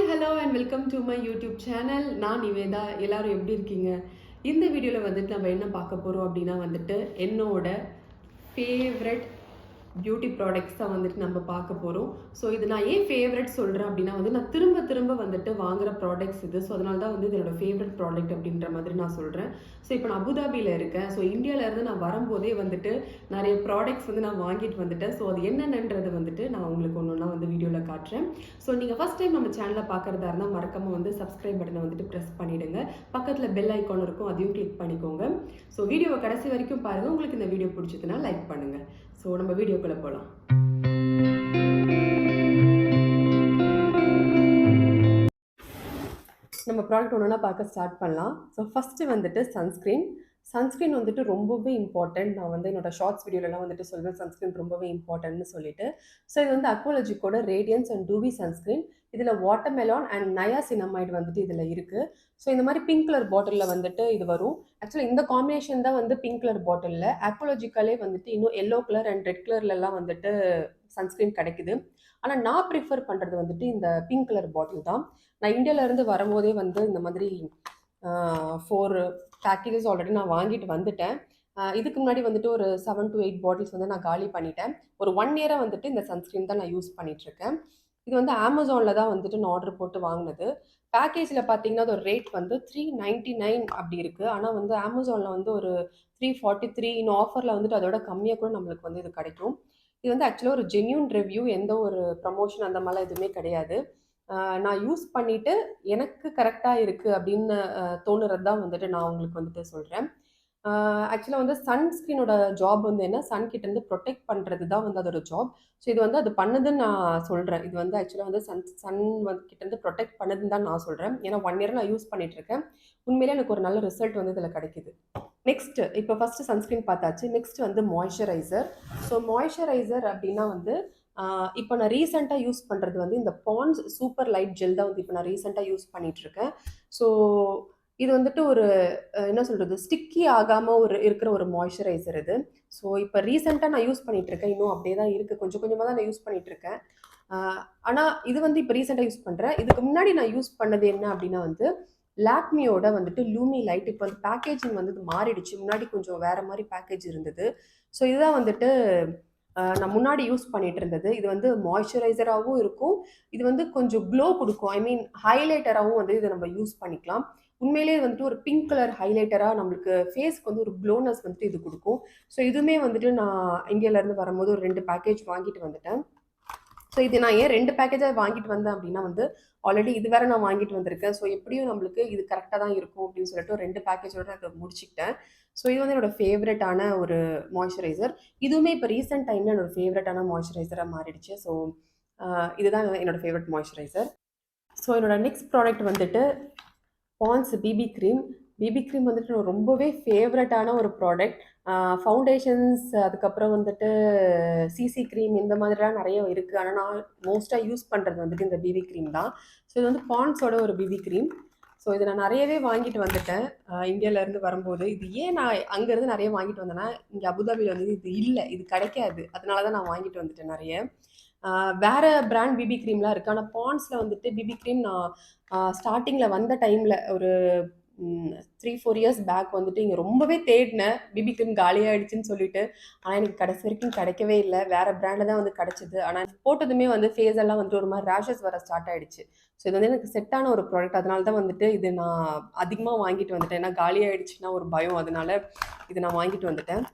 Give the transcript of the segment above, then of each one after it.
Hello and welcome to my YouTube channel. நான் நிவேதா. எல்லாரும் எப்படி இருக்கீங்க? இந்த வீடியோவில் வந்துட்டு நம்ம என்ன பார்க்க போகிறோம் அப்படின்னா வந்துட்டு என்னோட ஃபேவரட் பியூட்டி ப்ராடக்ட்ஸ் தான் வந்துட்டு நம்ம பார்க்க போகிறோம். ஸோ இது நான் ஏன் ஃபேவரட் சொல்கிறேன் அப்படின்னா வந்து நான் திரும்ப திரும்ப வந்துட்டு வாங்குகிற ப்ராடக்ட்ஸ் இது. ஸோ அதனால தான் வந்து இதோட ஃபேவரட் ப்ராடக்ட் அப்படின்ற மாதிரி நான் சொல்கிறேன். ஸோ இப்போ நான் அபுதாபியில் இருக்கேன். ஸோ இந்தியாவிலேருந்து நான் வரும்போதே வந்துட்டு நிறைய ப்ராடக்ட்ஸ் வந்து நான் வாங்கிட்டு வந்துட்டேன். ஸோ அது என்னென்னன்றது வந்துட்டு நான் உங்களுக்கு ஒன்று ஒன்றா வந்து வீடியோவில் காட்டுறேன். ஸோ நீங்கள் ஃபஸ்ட் டைம் நம்ம சேனலை பார்க்குறதா இருந்தால் மறக்காமல் வந்து சப்ஸ்கிரைப் பட்டனை வந்துட்டு ப்ரெஸ் பண்ணிவிடுங்க. பக்கத்தில் பெல் ஐக்கான் இருக்கும், அதையும் கிளிக் பண்ணிக்கோங்க. ஸோ வீடியோவை கடைசி வரைக்கும் பாருங்கள். உங்களுக்கு இந்த வீடியோ பிடிச்சதுன்னா லைக் பண்ணுங்கள். ஸோ நம்ம வீடியோக்குள்ளே போகலாம். நம்ம ப்ராடக்ட் ஒன்றா பார்க்க ஸ்டார்ட் பண்ணலாம். ஸோ ஃபஸ்ட்டு வந்துட்டு சன்ஸ்க்ரீன் வந்துட்டு ரொம்பவே இம்பார்ட்டன்ட். நான் வந்து என்னோட ஷார்ட்ஸ் வீடியோலலாம் வந்துட்டு சொல்வேன் சன்ஸ்க்ரீன் ரொம்பவே இம்பார்ட்டன்ட்னு சொல்லிட்டு. ஸோ இது வந்து அக்வாலஜிக்கோட ரேடியன்ஸ் அண்ட் டூவி சன்ஸ்க்ரீன். இதில் வாட்டர்மெலான் அண்ட் நயாசினமைடு வந்துட்டு இதில் இருக்குது. ஸோ இந்த மாதிரி பிங்க் கலர் பாட்டிலில் வந்துட்டு இது வரும். ஆக்சுவலாக இந்த காம்பினேஷன் தான் வந்து பிங்க் கலர் பாட்டிலில். அக்வாலஜிக்கலே வந்துட்டு இன்னும் எல்லோ கலர் அண்ட் ரெட் கலர்லலாம் வந்துட்டு சன்ஸ்க்ரீன் கிடைக்குது. ஆனால் நான் ப்ரிஃபர் பண்ணுறது வந்துட்டு இந்த பிங்க் கலர் பாட்டில் தான். நான் இந்தியாவிலேருந்து வரும்போதே வந்து இந்த மாதிரி 4 பேக்கேஜஸ் ஆல்ரெடி நான் வாங்கிட்டு வந்துட்டேன். இதுக்கு முன்னாடி வந்துட்டு ஒரு 7 to 8 பாட்டில்ஸ் வந்து நான் காலி பண்ணிட்டேன். ஒரு 1 இயராக வந்துட்டு இந்த சன்ஸ்க்ரீன் தான் நான் யூஸ் பண்ணிகிட்ருக்கேன். இது வந்து அமேசானில் தான் வந்துட்டு நான் ஆர்டர் போட்டு வாங்கினது. பேக்கேஜில் பார்த்தீங்கன்னா அதோட ரேட் வந்து 399 அப்படி இருக்குது. ஆனால் வந்து அமேசானில் வந்து ஒரு 343 இன்னும் ஆஃபரில் வந்துட்டு அதோட கம்மியாக கூட நம்மளுக்கு வந்து இது கிடைக்கும். இது வந்து ஆக்சுவலாக ஒரு ஜென்யூன் ரிவ்யூ, எந்த ஒரு ப்ரமோஷன் அந்த மாதிரிலாம் எதுவுமே கிடையாது. நான் யூஸ் பண்ணிவிட்டு எனக்கு கரெக்டாக இருக்குது அப்படின்னு தோணுறது தான் வந்துட்டு நான் உங்களுக்கு வந்துட்டு சொல்கிறேன். ஆக்சுவலாக வந்து சன்ஸ்க்ரீனோட ஜாப் வந்து என்ன, சன்கிட்டேருந்து ப்ரொடெக்ட் பண்ணுறது தான் வந்து அதோட ஜாப். ஸோ இது வந்து அது பண்ணுதுன்னு நான் சொல்கிறேன். இது வந்து ஆக்சுவலாக வந்து சன் கிட்டேருந்து ப்ரொடெக்ட் பண்ணுதுன்னு தான் நான் சொல்கிறேன். ஏன்னா 1 இயர் நான் யூஸ் பண்ணிகிட்ருக்கேன். உண்மையிலே எனக்கு ஒரு நல்ல ரிசல்ட் வந்து இதில் கிடைக்குது. நெக்ஸ்ட்டு இப்போ ஃபஸ்ட்டு சன்ஸ்க்ரீன் பார்த்தாச்சு. நெக்ஸ்ட் வந்து மாய்ஸ்சரைசர். ஸோ மாய்ஸ்சரைசர் அப்படின்னா வந்து இப்போ நான் ரீசெண்டாக யூஸ் பண்ணுறது வந்து இந்த பாண்ட்ஸ் சூப்பர் லைட் ஜெல் தான் வந்து இப்போ நான் ரீசெண்டாக யூஸ் பண்ணிகிட்ருக்கேன். ஸோ இது வந்துட்டு ஒரு என்ன சொல்கிறது, ஸ்டிக்கி ஆகாமல் இருக்கிற ஒரு மாய்ஸ்சரைசர் இது. ஸோ இப்போ ரீசெண்டாக நான் யூஸ் பண்ணிகிட்ருக்கேன். இன்னும் அப்படியே தான் இருக்குது. கொஞ்சம் கொஞ்சமாக தான் நான் யூஸ் பண்ணிகிட்ருக்கேன். ஆனால் இது வந்து இப்போ ரீசெண்டாக யூஸ் பண்ணுறேன். இதுக்கு முன்னாடி நான் யூஸ் பண்ணது என்ன அப்படின்னா வந்து லாக்மியோட வந்துட்டு லூமி லைட். இப்போ வந்து பேக்கேஜிங் வந்து இது மாறிடுச்சு. முன்னாடி கொஞ்சம் வேறு மாதிரி பேக்கேஜ் இருந்தது. ஸோ இதுதான் வந்துட்டு நான் முன்னாடி யூஸ் பண்ணிட்டு இருந்தது. இது வந்து மாய்ஸ்சரைசராகவும் இருக்கும். இது வந்து கொஞ்சம் க்ளோ கொடுக்கும். ஐ மீன் ஹைலைட்டராகவும் வந்து இதை நம்ம யூஸ் பண்ணிக்கலாம். உண்மையிலேயே வந்துட்டு ஒரு பிங்க் கலர் ஹைலைட்டராக நம்மளுக்கு ஃபேஸ்க்கு வந்து ஒரு க்ளோனஸ் வந்துட்டு இது கொடுக்கும். ஸோ இதுவுமே வந்துட்டு நான் இந்தியாவிலேருந்து வரும்போது ஒரு 2 பேக்கேஜ் வாங்கிட்டு வந்துட்டேன். ஸோ இது நான் ஏன் 2 பேக்கேஜாக வாங்கிட்டு வந்தேன் அப்படின்னா வந்து ஆல்ரெடி இது வேறு நான் வாங்கிட்டு வந்திருக்கேன். ஸோ எப்படியும் நம்மளுக்கு இது கரெக்டாக தான் இருக்கும் அப்படின்னு சொல்லிட்டு 2 பேக்கேஜோட அதை முடிச்சுக்கிட்டேன். ஸோ இது வந்து என்னோடய ஃபேவரட்டான ஒரு மாய்ஸ்சரைசர். இதுவுமே இப்போ ரீசெண்ட் டைமில் என்னோடய ஃபேவரட்டான மாய்ஸ்சரைசராக மாறிடுச்சு. ஸோ இதுதான் என்னோடய ஃபேவரட் மாய்ஸ்சரைசர். ஸோ என்னோடய நெக்ஸ்ட் ப்ராடக்ட் வந்துட்டு Pond's BB cream. BB cream வந்துட்டு ரொம்பவே ஃபேவரட்டான ஒரு ப்ராடக்ட். ஃபவுண்டேஷன்ஸ், அதுக்கப்புறம் வந்துட்டு சிசி க்ரீம், இந்த மாதிரிலாம் நிறைய இருக்குது. ஆனால் நான் மோஸ்ட்டாக யூஸ் பண்ணுறது வந்துட்டு இந்த பிபி க்ரீம் தான். ஸோ இது வந்து பாண்ட்ஸோட ஒரு பிபி க்ரீம். ஸோ இதை நான் நிறையவே வாங்கிட்டு வந்துட்டேன் இந்தியாவிலேருந்து வரும்போது. இது ஏன் நான் அங்கேருந்து நிறைய வாங்கிட்டு வந்தேன்னா, இங்கே அபுதாபியில் வந்து இது இல்லை, இது கிடைக்காது. அதனால தான் நான் வாங்கிட்டு வந்துட்டேன் நிறைய. வேறு பிராண்ட் பிபி க்ரீம்லாம் இருக்குது. ஆனால் பாண்ட்ஸில் வந்துட்டு பிபி க்ரீம் நான் ஸ்டார்டிங்கில் வந்த டைமில் ஒரு 3-4 இயர்ஸ் பேக் வந்துட்டு இங்கே ரொம்பவே தேடினேன். பிபி க்ரீம் காலியாகிடுச்சின்னு சொல்லிட்டு. ஆனால் எனக்கு கடைசி வரைக்கும் கிடைக்கவே இல்லை. வேறு பிராண்டு தான் வந்து கிடச்சிது. ஆனால் போட்டதுமே வந்து ஃபேஸ் எல்லாம் வந்துட்டு ஒரு மாதிரி ரேஷஸ் வர ஸ்டார்ட் ஆகிடுச்சு. ஸோ இது வந்து எனக்கு செட்டான ஒரு ப்ராடக்ட். அதனால தான் வந்துட்டு இது நான் அதிகமாக வாங்கிட்டு வந்துட்டேன். ஏன்னா காலியாகிடுச்சுன்னா ஒரு பயம், அதனால இது நான் வாங்கிட்டு வந்துட்டேன்.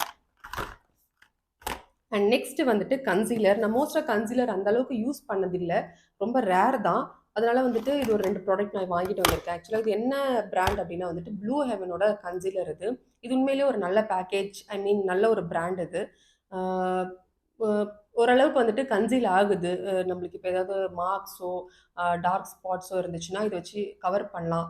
அண்ட் நெக்ஸ்ட்டு வந்துட்டு கன்சீலர். நான் மோஸ்ட்டாக கன்சீலர் அந்தளவுக்கு யூஸ் பண்ணதில்லை, ரொம்ப ரேர் தான். அதனால் வந்துட்டு இது ஒரு 2 ப்ராடக்ட் நான் வாங்கிட்டு வந்திருக்கேன். ஆக்சுவலாக இது என்ன பிராண்ட் அப்படின்னா வந்துட்டு ப்ளூ ஹெவனோட கன்சீலர் இது. இது உண்மையிலேயே ஒரு நல்ல பேக்கேஜ், ஐ மீன் நல்ல ஒரு பிராண்ட் இது. ஓரளவுக்கு வந்துட்டு கன்சீல் ஆகுது. நம்மளுக்கு இப்போ ஏதாவது மார்க்ஸோ டார்க் ஸ்பாட்ஸோ இருந்துச்சுன்னா இதை வச்சு கவர் பண்ணலாம்.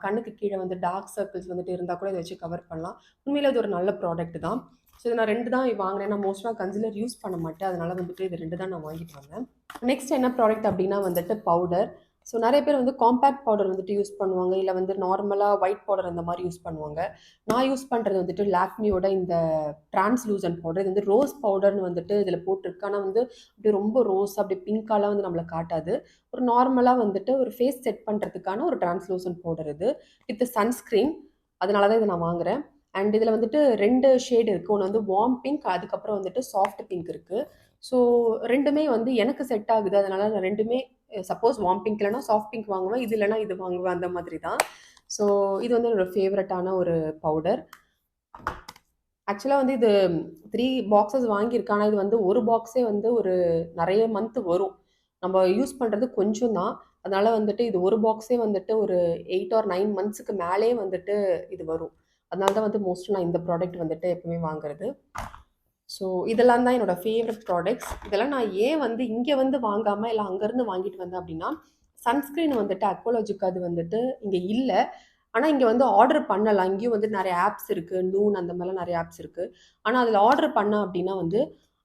கண்ணுக்கு கீழே வந்து டார்க் சர்க்கிள்ஸ் வந்துட்டு இருந்தால் கூட இதை வச்சு கவர் பண்ணலாம். உண்மையிலே இது ஒரு நல்ல ப்ராடக்ட் தான். ஸோ இது நான் 2 தான் வாங்கினேன். நான் மோஸ்ட்டாக கன்சீலர் யூஸ் பண்ண மாட்டேன். அதனால் வந்துட்டு இது 2 தான் நான் வாங்கிட்டு வந்தேன். நெக்ஸ்ட் என்ன ப்ராடக்ட் அப்படின்னா வந்துட்டு பவுடர். ஸோ நெறைய பேர் வந்து காம்பேக்ட் பவுடர் வந்துட்டு யூஸ் பண்ணுவாங்க. இல்ல வந்து நார்மலா ஒயிட் பவுடர் அந்த மாரி யூஸ் பண்ணுவாங்க. நான் யூஸ் பண்றது வந்துட்டு லாக்மியோட இந்த டிரான்ஸ்லூசன்ட் பவுடர். இது வந்து ரோஸ் பவுடர்ன்னு வந்துட்டு இதில போட்டிருக்கு. ஆனா வந்து அப்படியே ரொம்ப ரோஸா அப்படியே பிங்க்காலாம் வந்து நம்மள காட்டாது. ஒரு நார்மலா வந்துட்டு ஒரு ஃபேஸ் செட் பண்றதுக்கான ஒரு டிரான்ஸ்லூசன்ட் பவுடர் இது. With sunscreen. அதனால தான் இத நான் வாங்குறேன். அண்ட் இதில வந்துட்டு 2 ஷேட் இருக்கு. ஒண்ணு வந்து வார்ம் பிங்க், அதுக்கப்புறம் வந்துட்டு சாஃப்ட் பிங்க் இருக்கு. ஸோ 2மே வந்து எனக்கு செட் ஆகுது. அதனால நான் 2மே சப்போஸ் வார்ம் பிங்க் இல்லன்னா சாஃப்ட் பிங்க் வாங்குவேன். இது இல்லன்னா இது வாங்குவேன். அந்த மாதிரி தான். ஸோ இது வந்து என்னோட ஃபேவரட்டான ஒரு பவுடர். ஆக்சுவலா வந்து இது 3 பாக்ஸஸ் வாங்கியிருக்கேன். ஆனா இது வந்து ஒரு பாக்ஸே வந்து ஒரு நெறைய மந்த் வரும். நம்ம யூஸ் பண்றது கொஞ்சம் தான். அதனால வந்துட்டு இது ஒரு பாக்ஸே வந்துட்டு ஒரு 8 ஆர் 9 மந்த்ஸ்க்கு மேலயே வந்துட்டு இது வரும். அதனால தான் வந்து மோஸ்ட்லி நான் இந்த ப்ராடக்ட் வந்துட்டு எப்பவுமே வாங்குறது. ஸோ இதெல்லாம் தான் என்னோட ஃபேவரட் ப்ராடக்ட்ஸ். இதெல்லாம் நான் ஏன் வந்து இங்க வந்து வாங்காம, இல்ல அங்கருந்து வாங்கிட்டு வந்தேன் அப்டின்னா, சன்ஸ்கிரீன் வந்துட்டு அக்வாலஜிக் அது வந்துட்டு இங்க இல்ல. ஆனா இங்க வந்து ஆர்டர் பண்ணலாம். இங்கேயும் வந்து நெறைய ஆப்ஸ் இருக்கு. நூன் அந்த மாரிலாம் நெறைய ஆப்ஸ் இருக்கு. ஆனா அதில ஆர்டர் பண்ணேன் அப்டின்னா வந்து,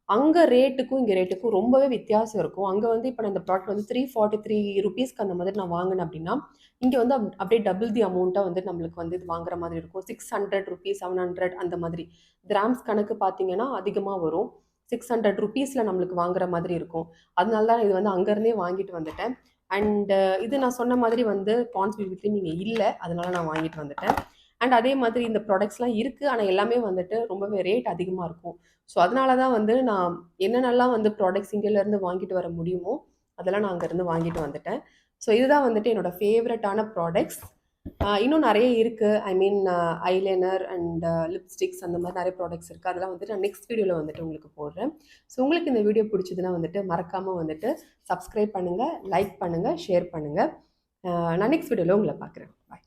அங்க ரேட்டுக்கும், இங்க ரேட்டுக்கும் ரொம்பவே வித்தியாசம் இருக்கும். அங்க வந்து இப்ப நான் இந்த ப்ராடக்ட் வந்து ₹343க்கு அந்த மாதிரி நான் வாங்குனேன் அப்டின்னா, இங்க வந்து அப்டியே டபுள் தி அமௌண்ட்டா வந்து நம்மளுக்கு வந்து இது வாங்குற மாதிரி இருக்கும். ₹600 700 அந்த மாதிரி. கிராம்ஸ் கணக்கு பார்த்தீங்கன்னா, அதிகமா வரும். ₹600ல நம்மளுக்கு வாங்குற மாதிரி இருக்கும். அதனால தான் இது வந்து அங்கருந்தே வாங்கிட்டு வந்துட்டேன். அண்ட் இது நான் சொன்ன மாதிரி வந்து பாண்ட்ஸ் பியூட்டி க்ரீம் இங்க இல்ல. அதனால நான் வாங்கிட்டு வந்துட்டேன். அண்ட் அதே மாதிரி இந்த ப்ராடக்ட்ஸ்லாம் இருக்கு. ஆனா எல்லாமே வந்துட்டு ரொம்பவே ரேட் அதிகமா இருக்கும். ஸோ அதனால தான் வந்து நான் என்னென்னலாம் வந்து ப்ராடக்ட்ஸ் இங்கேருந்து வாங்கிட்டு வர முடியுமோ, அதெல்லாம் நான் அங்கருந்து வாங்கிட்டு வந்துட்டேன். ஸோ இதுதான் வந்துட்டு என்னோட ஃபேவரட்டான ப்ராடக்ட்ஸ். இன்னும் நெறைய இருக்கு. ஐ மீன் ஐலைனர் அண்ட் லிப்ஸ்டிக்ஸ் அந்த மாரி நெறைய ப்ராடக்ட்ஸ் இருக்கு. அதெல்லாம் வந்துட்டு நான் நெக்ஸ்ட் வீடியோல வந்துட்டு உங்களுக்கு போடுறேன். ஸோ உங்களுக்கு இந்த வீடியோ பிடிச்சதுன்னா வந்துட்டு மறக்காம வந்துட்டு சப்ஸ்கிரைப் பண்ணுங்க, லைக் பண்ணுங்க, ஷேர் பண்ணுங்க. நான் நெக்ஸ்ட் வீடியோல உங்கள பார்க்குறேன். பாய்.